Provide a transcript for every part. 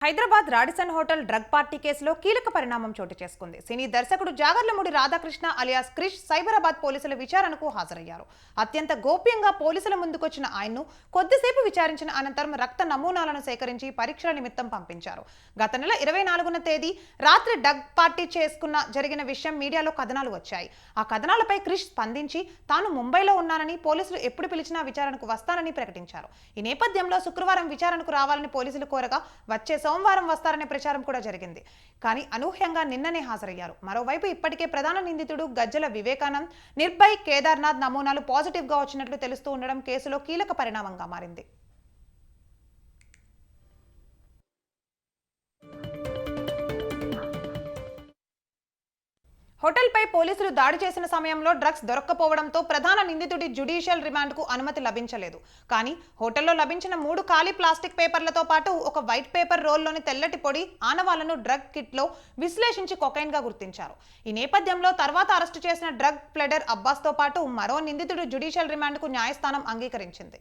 Hyderabad Radisson hotel drug party కేసులో కీలక పరిణామం చోటు చేసుకుంది. సినీ దర్శకుడు జాగర్లమూడి రాధాకృష్ణ అలియాస్ క్రిష్ సైబరాబాద్ పోలీసుల విచారణకు హాజరయ్యారు. అత్యంత గోప్యంగా పోలీసుల ముందుకొచ్చిన ఆయన్ను కొద్దిసేపు విచారించిన అనంతరం రక్త నమూనాలను సేకరించి పరీక్షల నిమిత్తం పంపించారు. గత నెల 24వ తేదీ రాత్రి డ్రగ్ పార్టీ జరిగిన విషయం మీడియాలో కథనాలు వచ్చాయి. ఆ కథనాలపై క్రిష్ స్పందించి తాను ముంబైలో ఉన్నానని, పోలీసులు ఎప్పుడు పిలిచినా విచారణకు వస్తానని ప్రకటించారు. ఈ నేపథ్యంలో శుక్రవారం విచారణకు రావాలని పోలీసులు కోరగా వచ్చే సోమవారం వస్తారనే ప్రచారం కూడా జరిగింది. కానీ అనూహ్యంగా నిన్ననే హాజరయ్యారు. మరోవైపు ఇప్పటికే ప్రధాన నిందితుడు గజ్జల వివేకానంద్, నిర్భయ్, కేదార్నాథ్ నమూనాలు పాజిటివ్ గా వచ్చినట్లు తెలుస్తూ ఉండడం కేసులో కీలక పరిణామంగా మారింది. హోటల్పై పోలీసులు దాడి చేసిన సమయంలో డ్రగ్స్ దొరక్కపోవడంతో ప్రధాన నిందితుడి జ్యుడిషియల్ రిమాండ్కు అనుమతి లభించలేదు. కానీ హోటల్లో లభించిన 3 ఖాళీ ప్లాస్టిక్ పేపర్లతో పాటు ఒక వైట్ పేపర్ రోల్లోని తెల్లటి పొడి ఆనవాళ్లను డ్రగ్ కిట్లో విశ్లేషించి కొకైన్గా గుర్తించారు. ఈ నేపథ్యంలో తర్వాత అరెస్టు చేసిన డ్రగ్ ప్లెడర్ అబ్బాస్తో పాటు మరో నిందితుడు జ్యుడిషియల్ రిమాండ్కు న్యాయస్థానం అంగీకరించింది.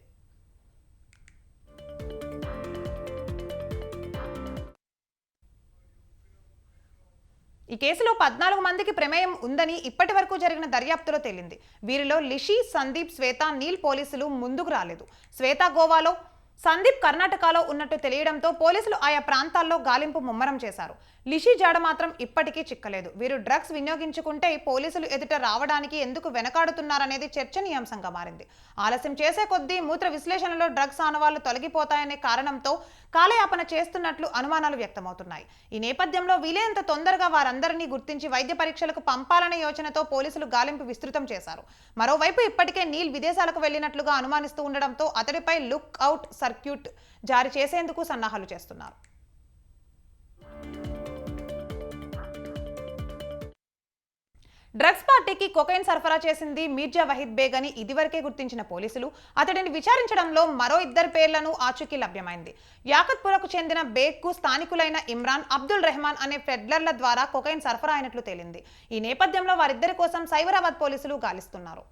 ఈ కేసులో 14 మందికి ప్రమేయం ఉందని ఇప్పటి వరకు జరిగిన దర్యాప్తులో తేలింది. వీరిలో లిషి, సందీప్, శ్వేత, నీల్ పోలీసులు ముందుకు రాలేదు. శ్వేత గోవాలో, సందీప్ కర్ణాటకలో ఉన్నట్టు తెలియడంతో పోలీసులు ఆయా ప్రాంతాల్లో గాలింపు ముమ్మరం చేశారు. లిషి జాడ మాత్రం ఇప్పటికీ చిక్కలేదు. వీరు డ్రగ్స్ వినియోగించుకుంటే పోలీసులు ఎదుట రావడానికి ఎందుకు వెనకాడుతున్నారనేది చర్చనీయాంశంగా మారింది. ఆలస్యం చేసే కొద్దీ మూత్ర విశ్లేషణలో డ్రగ్స్ ఆనవాళ్లు తొలగిపోతాయనే కారణంతో కాలయాపన చేస్తున్నట్లు అనుమానాలు వ్యక్తమవుతున్నాయి. ఈ నేపథ్యంలో వీలైనంత తొందరగా వారందరినీ గుర్తించి వైద్య పరీక్షలకు పంపాలనే యోచనతో పోలీసులు గాలింపు విస్తృతం చేశారు. మరోవైపు ఇప్పటికే నీల్ విదేశాలకు వెళ్లినట్లుగా అనుమానిస్తూ ఉండడంతో అతడిపై లుక్ అవుట్ సర్క్యూట్ జారీ చేసేందుకు సన్నాహాలు చేస్తున్నారు. డ్రగ్స్ పార్టీకి కొకైన్ సరఫరా చేసింది మీర్జా వహీద్ బేగ్ అని ఇదివరకే గుర్తించిన పోలీసులు అతడిని విచారించడంలో మరో 2 పేర్లను ఆచూకీ లభ్యమైంది. యాకత్పురకు చెందిన బేగ్కు స్థానికులైన ఇమ్రాన్, అబ్దుల్ రెహమాన్ అనే పెడ్లర్ల ద్వారా కొకైన్ సరఫరా అయినట్లు తేలింది. ఈ నేపథ్యంలో వారిద్దరి కోసం సైబరాబాద్ పోలీసులు గాలిస్తున్నారు.